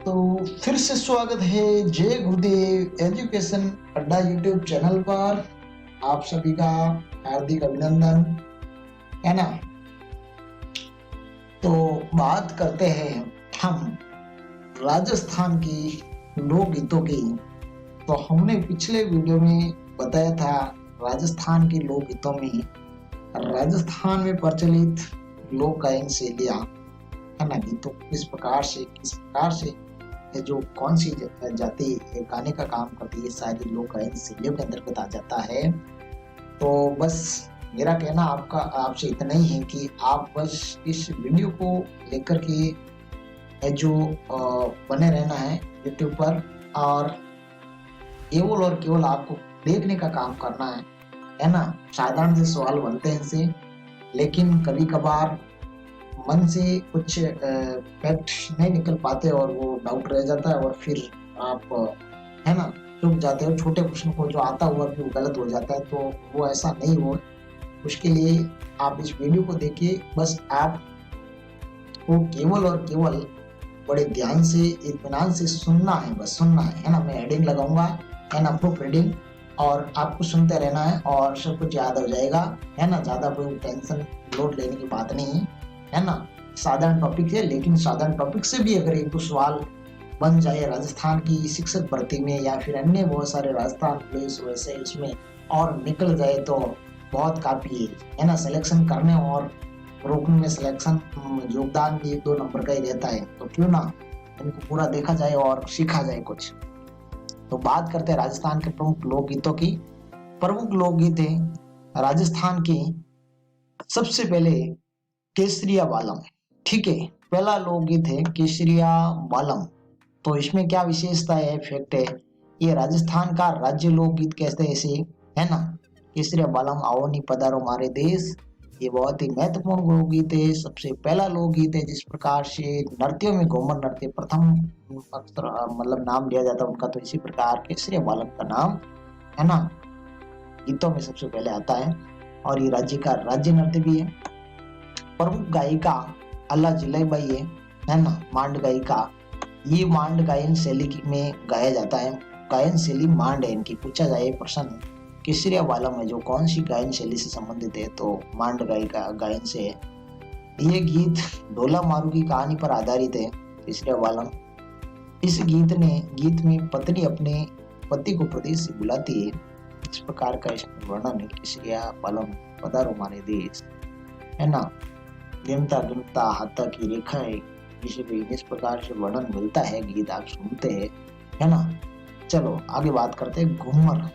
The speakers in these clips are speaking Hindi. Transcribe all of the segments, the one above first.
तो फिर से स्वागत है जय गुरुदेव एजुकेशन अड्डा यूट्यूब चैनल पर। आप सभी का हार्दिक अभिनंदन, है ना। तो बात करते हैं हम राजस्थान की लोकगीतों की। तो हमने पिछले वीडियो में बताया था राजस्थान के लोकगीतों में राजस्थान में प्रचलित लोक गायन शैलियाँ, है ना। गीतों किस प्रकार से जो कौन सी जाति गाने का काम करती है, सारी लोक गायन शैलियों के अंतर्गत आ जाता है। तो बस मेरा कहना आपसे इतना ही है कि आप बस इस वीडियो को लेकर के जो बने रहना है यूट्यूब पर, और केवल और केवल आपको देखने का काम करना है ना। साधारण से सवाल बनते हैं इनसे, लेकिन कभी कभार मन से कुछ फैक्ट नहीं निकल पाते और वो डाउट रह जाता है, और फिर आप, है ना, चुक जाते हो। छोटे प्रश्न को जो आता हुआ भी गलत हो जाता है, तो वो ऐसा नहीं हो, उसके लिए आप इस वीडियो को देखिए। बस आपको केवल और केवल बड़े ध्यान से, इत्मीनान से सुनना है, बस सुनना है ना। मैं हेडिंग लगाऊंगा, है ना, प्रूफ रीडिंग, और आपको सुनते रहना है और सब कुछ याद हो जाएगा, है ना। ज्यादा कोई टेंशन लोड लेने की बात नहीं है ना। साधारण टॉपिक है, लेकिन साधारण टॉपिक से भी अगर एक दो सवाल बन जाए राजस्थान की शिक्षक भर्ती में, या फिर अन्य बहुत सारे राजस्थान पुलिस वैसे उसमें और निकल जाए, तो बहुत काफी है ना। सिलेक्शन करने और रोकने में सिलेक्शन योगदान भी 1-2 नंबर का ही रहता है, तो क्यों ना इनको पूरा देखा जाए और सीखा जाए कुछ। तो बात करते हैं राजस्थान के प्रमुख लोकगीतों की। प्रमुख लोकगीत है राजस्थान के, सबसे पहले केसरिया बालम। ठीक है, पहला लोकगीत है केसरिया बालम। तो इसमें क्या विशेषता है, फैक्ट है, ये राजस्थान का राज्य लोकगीत कहते हैं इसे, है ना। केसरिया बालम आओ नी पधारो मारे देश, ये बहुत ही महत्वपूर्ण लोकगीत है। सबसे पहला लोकगीत है। जिस प्रकार से नृत्यों में घूमर नृत्य प्रथम मतलब नाम लिया जाता है उनका, तो इसी प्रकार केसरिया बालम का नाम, है ना, गीतों में सबसे पहले आता है। और ये राज्य का राज्य नृत्य भी है। प्रमुख गायिका अल्लाह जिलाई है ना, मांड गायिका। ये मांड गायन शैली में गाया जाता है। गायन शैली मांड है इनकी। पूछा जाए प्रश्न केसरिया बालम में जो कौन सी गायन शैली से संबंधित है, तो मांड गायिका गायन से है। ये गीत ढोला मारू की कहानी पर आधारित है। केसरिया बालम, इस गीत में पत्नी अपने पति को प्रदेश से बुलाती है। इस प्रकार का इसमें वर्णन है। केसरिया बालम पधारो मारे देश, है ना। गिनता हाथा की रेखा है, इस प्रकार से वर्णन मिलता है। गीत आप सुनते हैं, है ना। चलो आगे बात करते हैं घूमर।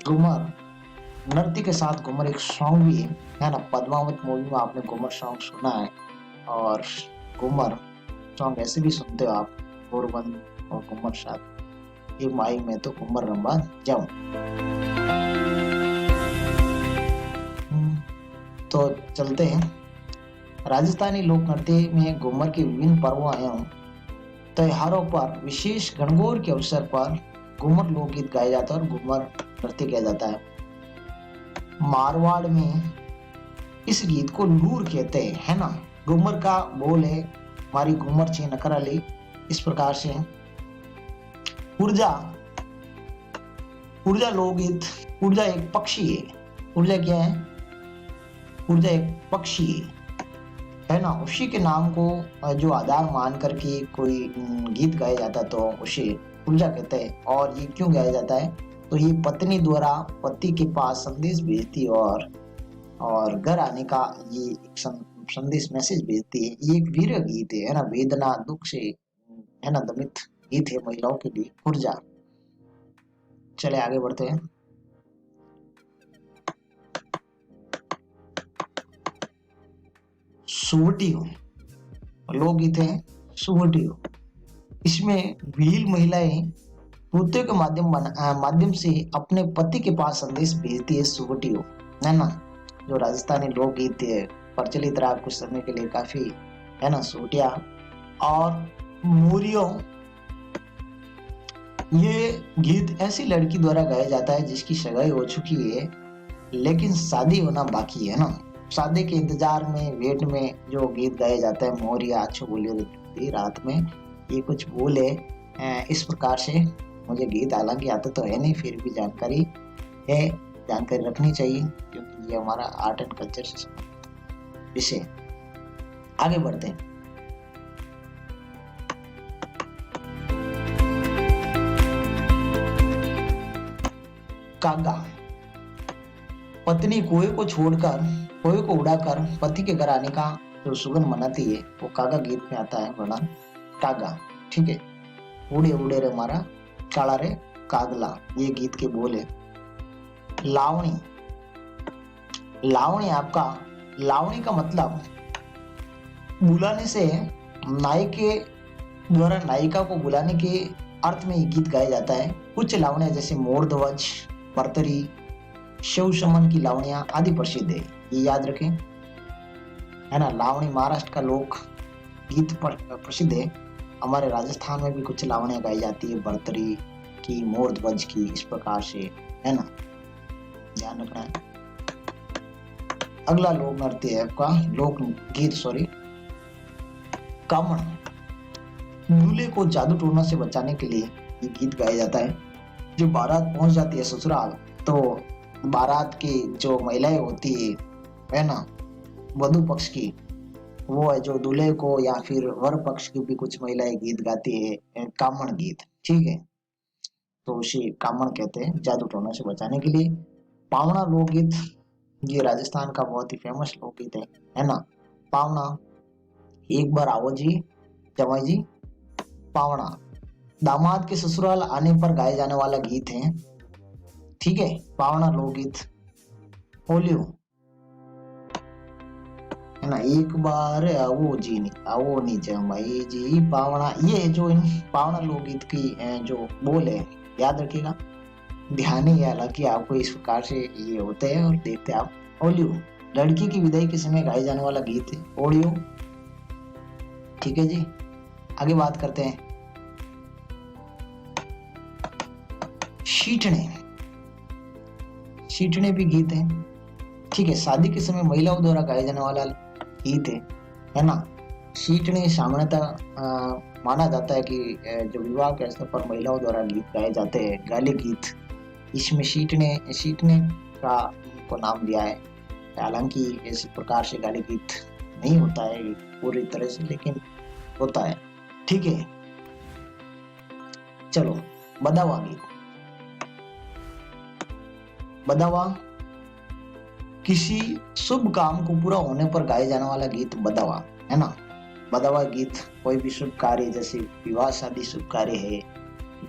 घूमर नृत्य के साथ घूमर एक सॉन्ग भी है ना। पद्मावत मूवी में आपने घूमर सॉन्ग सुना है, और घूमर सॉन्ग ऐसे भी सुनते हो आप, गोरबंद और घूमर साथ, ये माई में तो घूमर रंबा जाऊं। तो चलते हैं। राजस्थानी लोक नृत्य में घूमर के विभिन्न पर्वों एवं त्योहारों पर विशेष गणगौर के अवसर पर घूमर लोकगीत गाया जाता है और घूमर नृत्य किया जाता है। मारवाड़ में इस गीत को लूर कहते हैं, है ना। घूमर का बोल है मारी घूमर छे नकरा ले, इस प्रकार से। ऊर्जा लोकगीत। ऊर्जा एक पक्षी है। ऊर्जा क्या है? ऊर्जा एक पक्षी है ना। उसी के नाम को जो आधार मान करके कोई गीत गाया जाता है, तो उसे ऊर्जा कहते हैं। और ये क्यों गाया जाता है, तो ये पत्नी द्वारा पति के पास संदेश भेजती है, और घर आने का ये एक संदेश मैसेज भेजती है। ये एक वीर गीत है ना, वेदना दुख से, है ना, दमित गीत है महिलाओं के लिए ऊर्जा। चले आगे बढ़ते हैं। सुवटियो लोकगीत है। सुवटियो, इसमें भील महिलाएं नृत्य के माध्यम से अपने पति के पास संदेश भेजती है। सुवटियो, है ना, जो राजस्थानी लोकगीत है, प्रचलित रहा कुछ समय के लिए काफी, है ना। सुवटिया और मोरियो, ये गीत ऐसी लड़की द्वारा गाया जाता है जिसकी सगाई हो चुकी है लेकिन शादी होना बाकी है ना। शादी के इंतजार में, वेट में जो गीत गाया जाता है। मोरिया अच्छो बोलियो रात में, ये कुछ बोल है। इस प्रकार से मुझे गीत हालांकि आता तो है नहीं, फिर भी जानकारी है, जानकारी रखनी चाहिए क्योंकि ये हमारा आर्ट एंड कल्चर से संबंधित विषय। आगे बढ़ते हैं। कागा। पत्नी कुएं को छोड़कर, कुएं को उड़ाकर पति के घर आने का जो सुगंध मनाती है वो कागा गीत में आता है वर्णन। कागा, ठीक है। उड़े उड़े रे मारा काला रे कागला, ये गीत के बोल है। लावणी। लावणी आपका, लावणी का मतलब बुलाने से, नायक के द्वारा नायिका को बुलाने के अर्थ में ये गीत गाया जाता है। कुछ लावणियां जैसे मोर ध्वज, बर्तरी, शिव शमन की लावणियां आदि प्रसिद्ध है, ये याद रखें, है ना। लावणी महाराष्ट्र का लोक गीत प्रसिद्ध है। हमारे राजस्थान में भी कुछ लावणियां गाई जाती है, बर्तरी की, मोर ध्वज की, इस प्रकार से, है ना, ध्यान रखना है। अगला लोक नृत्य है आपका, लोक गीत सॉरी, कामण। दूल्हे को जादू टोना से बचाने के लिए ये गीत गाया जाता है। जो बारात पहुंच जाती है ससुराल, तो बारात की जो महिलाएं होती है ना, वधु पक्ष की, वो है जो दूल्हे को या फिर वर पक्ष की भी कुछ महिलाएं गीत गाती है, कामण गीत, ठीक है। तो उसे कामण कहते हैं, जादू टोना से बचाने के लिए। पावना लोकगीत, ये राजस्थान का बहुत ही फेमस लोकगीत है ना। पावना, एक बार आओ जी जमाई जी। पावना दामाद के ससुराल आने पर गाए जाने वाला गीत है, ठीक है। पावना लोकगीत। ओलियो, है ना, एक बार आओ जी आओ नी जमाई जी पावना, ये जो इन पावना लोकगीत की जो बोल है याद रखिएगा, ध्यान ही है। हालांकि आपको इस प्रकार से ये होते हैं और देखते हैं आप। ओलियो लड़की की विदाई के समय गाए जाने वाला गीत है, ओलियो, ठीक है जी। आगे बात करते हैं। शीटने, शीटने भी गीत है, ठीक है। शादी के समय महिलाओं द्वारा गाया जाने वाला गीत है ना। शीटने सामान्यतः माना जाता है कि जो विवाह के अवसर पर महिलाओं द्वारा गीत गाए जाते हैं, गाली गीत, इसमें शीटने का को नाम दिया है। हालांकि इस प्रकार से गाली गीत नहीं होता है पूरी तरह से, लेकिन होता है, ठीक है। चलो, बदावा गीत। बदावा किसी शुभ काम को पूरा होने पर गाए जाने वाला गीत बदावा, है ना। बदावा गीत कोई भी शुभ कार्य, जैसे विवाह शादी शुभ कार्य है,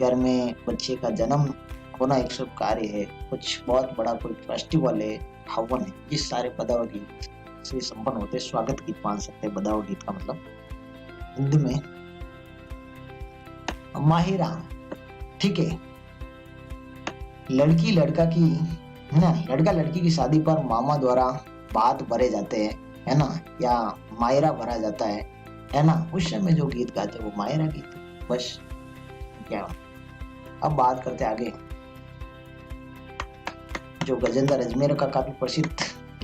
घर में बच्चे का जन्म होना एक शुभ कार्य है, कुछ बहुत बड़ा कोई फेस्टिवल है, हवन है, ये सारे बदावा गीत से संपन्न होते हैं। स्वागत गीत मान सकते हैं बदावा गीत का मतलब हिंदी में। माहिरा, ठीक है। लड़की लड़का की, है ना, लड़का लड़की की शादी पर मामा द्वारा बात भरे जाते हैं, है ना, या मायरा भरा जाता है ना। उस समय जो गीत गाते हैं वो मायरा गीत, बस क्या। अब बात करते हैं आगे, जो गजेंद्र अजमेर का काफी प्रसिद्ध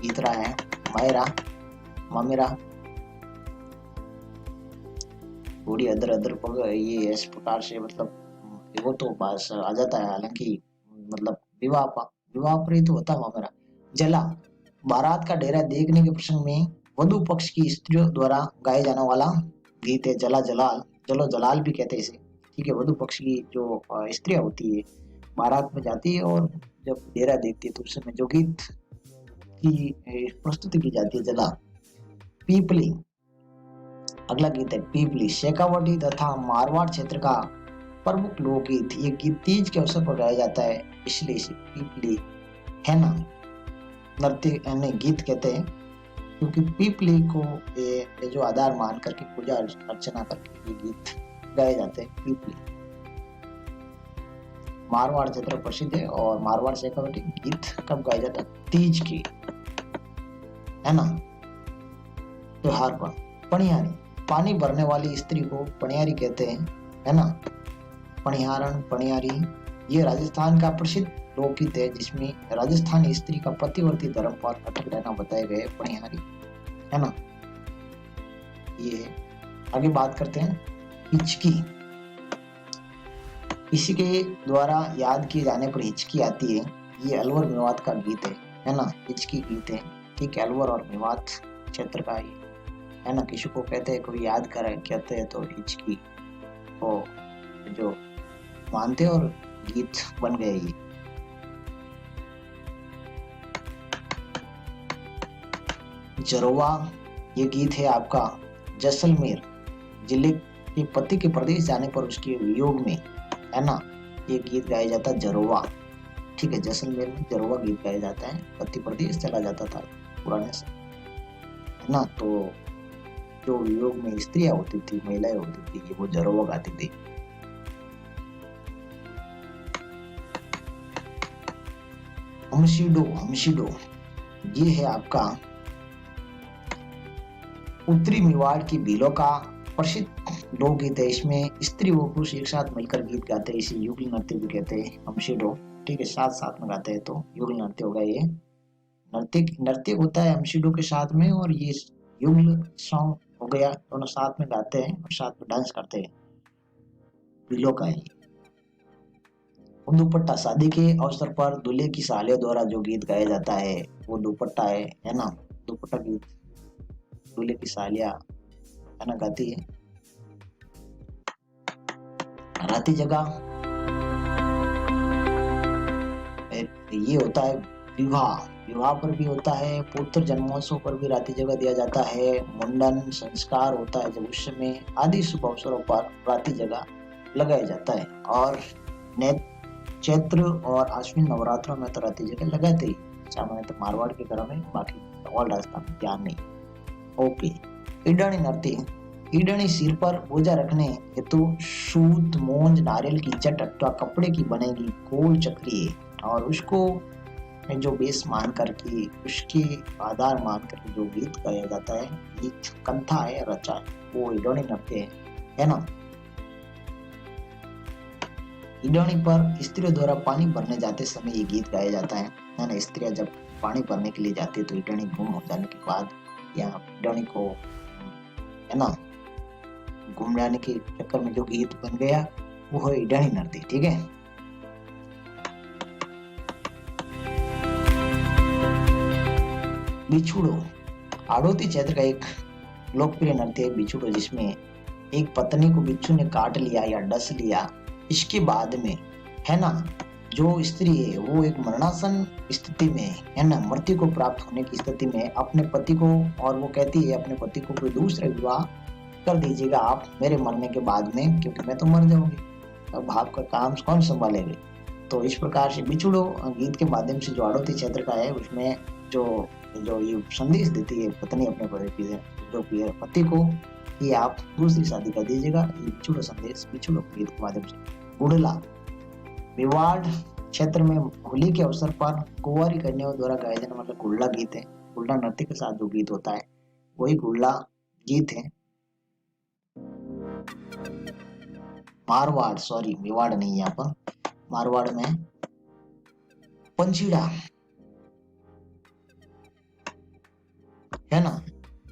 गीत रहा है, मायरा मामेरा, बूढ़ी अदर अदर पग, ये इस प्रकार से, मतलब वो तो बस आ जाता है। हालांकि मतलब विवाह पर ही तो होता मामेरा। जला, बारात का डेरा देखने के प्रसंग में वधु पक्ष की स्त्रियों द्वारा गाए जाने वाला गीत है। जला जलाल, चलो जलाल भी कहते हैं इसे, ठीक है। वधु पक्ष की जो स्त्रियां होती है बारात में जाती है और जब डेरा देखती है तो उस समय जो गीत की प्रस्तुति की जाती है, जला। पीपली, अगला गीत है पीपली, शेखावटी तथा मारवाड़ क्षेत्र का प्रमुख लोकगीत। ये गीत तीज के अवसर पर गाया जाता है, इसलिए इसे पीपली, है ना, नृत्य यानी गीत कहते हैं, क्योंकि पीपली को ये जो आधार मान करके पूजा अर्चना करके ये गीत गाए जाते हैं। पीपली मारवाड़ क्षेत्र प्रसिद्ध है, और मारवाड़ शेखावटी गीत कब गाया जाता है? तीज की, है ना, त्योहार पर। पणियारी, पानी भरने वाली स्त्री को पणियारी कहते हैं, है ना। पणिहारण, पणियारी, ये राजस्थान का प्रसिद्ध लोकगीत है जिसमें राजस्थानी स्त्री का प्रतिवर्ती धर्म पर अटक रहना बताए गए, पणिहारी, है ना। ये है। आगे बात करते हैं हिचकी, किसी के द्वारा याद किए जाने पर हिचकी आती है, ये अलवर मेवात का गीत है ना, हिचकी गीत है। ठीक है, अलवर और मेवात क्षेत्र का है ना। किसी को कहते हैं, कोई याद करे कहते हैं तो हिचकी को जो मानते और गीत बन गए ये। जरोवा, ये गीत है आपका जैसलमेर जिले के पति के प्रदेश जाने पर उसके वियोग में, है ना, ये गीत गाया जाता है जरोवा। ठीक है, जैसलमेर में जरोवा गीत गाया जाता है, पति प्रदेश चला जाता था पुराने से, है ना। तो जो वियोग में स्त्रियां होती थी, महिलाएं होती थी, ये वो जरोवा गाती थी। हमशीडो, हमशीडो ये है आपका उत्तरी मेवाड़ की भीलों का प्रसिद्ध लोकगीत है। इसमें स्त्री व पुरुष एक साथ मिलकर गीत गाते हैं, इसे युगल नृत्य भी कहते हैं, हमशीडो। ठीक है, साथ साथ में गाते हैं तो युगल नृत्य होगा। ये नृत्य होता है हमशीडो के साथ में, और ये युगल सॉन्ग हो गया, दोनों साथ में गाते हैं और साथ में डांस करते हैं, भीलों का है। दुपट्टा, शादी के अवसर पर दूल्हे की सालियों द्वारा जो गीत गाया जाता है वो दुपट्टा है ना। दुपट्टा गीत दूल्हे की सालियां, है ना, गाती है। राती जगह, ये होता है विवाह, विवाह पर भी होता है, पुत्र जन्मोत्सव पर भी राती जगह दिया जाता है, मुंडन संस्कार होता है जब उस समय, आदि शुभ अवसरों पर राती जगह लगाया जाता है। और चैत्र और आश्विन नवरात्रों में तो राती जगह लगाते ही, सामान्य तो मारवाड़ के घरों में, बाकी ऑल राजस्थान में ध्यान नहीं। ओके, ईडनी नृत्य, ईडनी सिर पर बोझा रखने हेतु सूत, मोंज, नारियल की चट अथवा कपड़े की बनेगी गोल चक्री है, और उसको जो बेस मान करके, उसके आधार मान करके जो गीत गाया जाता है, ये कंथा है, रचा है, वो ईडनी नृत्य है ना। ईडनी पर स्त्रियों द्वारा पानी भरने जाते समय ये गीत गाया जाता है ना। स्त्रियां जब पानी भरने के लिए जाती है तो ईडनी गुम हो जाने के बाद या ईडनी को, है ना, घूम जाने के चक्कर में जो गीत बन गया वो है ईडनी नृत्य। ठीक है, बिछुड़ो, हाड़ौती क्षेत्र का एक लोकप्रिय नृत्य है बिछुड़ो, जिसमें एक पत्नी को बिच्छू ने काट लिया या डस लिया, इसके बाद में, है ना, जो स्त्री है वो एक मरणासन स्थिति में, है ना, मृत्यु को प्राप्त होने की स्थिति में अपने पति को, और वो कहती है अपने पति को कोई दूसरा विवाह कर दीजिएगा आप मेरे मरने के बाद में, क्योंकि मैं तो मर जाऊंगी, अब आपका काम कौन संभालेगा। तो इस प्रकार से बिछुड़ो गीत के माध्यम से जो हाड़ौती क्षेत्र का है, उसमें जो ये संदेश देती है पत्नी अपने पति को कि आप दूसरी शादी कर दीजिएगा, ये बिछुड़ो संदेश बिछुड़ो गीत के माध्यम से। गुड़ला, मेवाड़ क्षेत्र में होली के अवसर पर कुंवारी कन्याओं द्वारा गाया जाने वाला गुड़ला गीत है। गुड़ला नृत्य के साथ जो गीत होता है वही गुड़ला गीत है। मारवाड़, सॉरी मेवाड़ नहीं, यहाँ पर मारवाड़ में पंचीड़ा, है ना,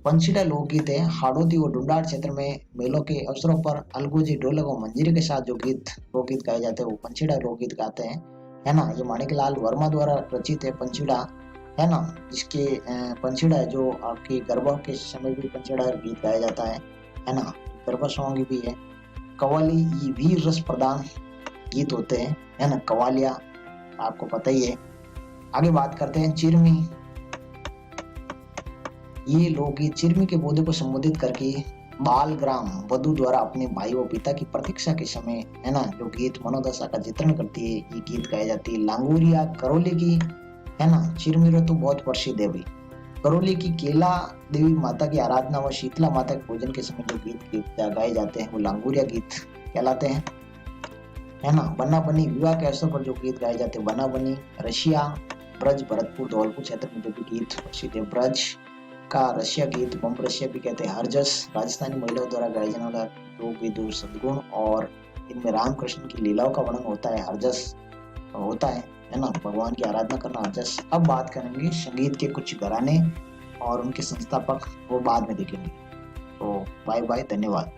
पंचीड़ा लोकगीत है। हाड़ौती और डुंडार क्षेत्र में मेलों के अवसरों पर अलगोजी, ढोलक और मंजीरे के साथ जो गीत लोकगीत गाए जाते हैं वो पंचीड़ा लोकगीत गाते हैं, है ना। ये माणिकलाल वर्मा द्वारा रचित है पंचीड़ा, है ना। इसके पंचीड़ा जो आपकी गरबा के समय भी पंचीड़ा गीत गाया जाता है ना, गरबा सॉन्ग भी है। कव्वाली, ये वीर रस प्रदान गीत होते हैं, है ना, कव्वालियां आपको पता ही है। आगे बात करते हैं चिरमी, ये लोकगीत चिरमी के पौधे को संबोधित करके बालग्राम वधु द्वारा अपने भाई व पिता की प्रतीक्षा के समय, है ना, जो गीत मनोदशा का चित्रण करती है, ये गीत गाई जाती है। लांगोरिया करौली की, है ना, चिरमी तो बहुत प्रसिद्ध है भाई। करौली की केला देवी माता की आराधना व शीतला माता के पूजन के समय जो गीत गाए जाते हैं वो लांगोरिया गीत कहलाते हैं, है ना। बना बनी, विवाह के अवसर पर जो गीत गाए जाते हैं बना बनी। रशिया, ब्रज, भरतपुर, धौलपुर क्षेत्र में जो भी गीत प्रसिद्ध है, ब्रज का रशिया गीत, बम रशिया भी कहते हैं। हरजस, राजस्थानी महिलाओं द्वारा गाए जाने वाला लोकगीत सदगुण और इनमें रामकृष्ण की लीलाओं का वर्णन होता है, हरजस होता है ना, भगवान की आराधना करना हरजस। अब बात करेंगे संगीत के कुछ घराने और उनके संस्थापक, वो बाद में देखेंगे। तो बाय बाय, धन्यवाद।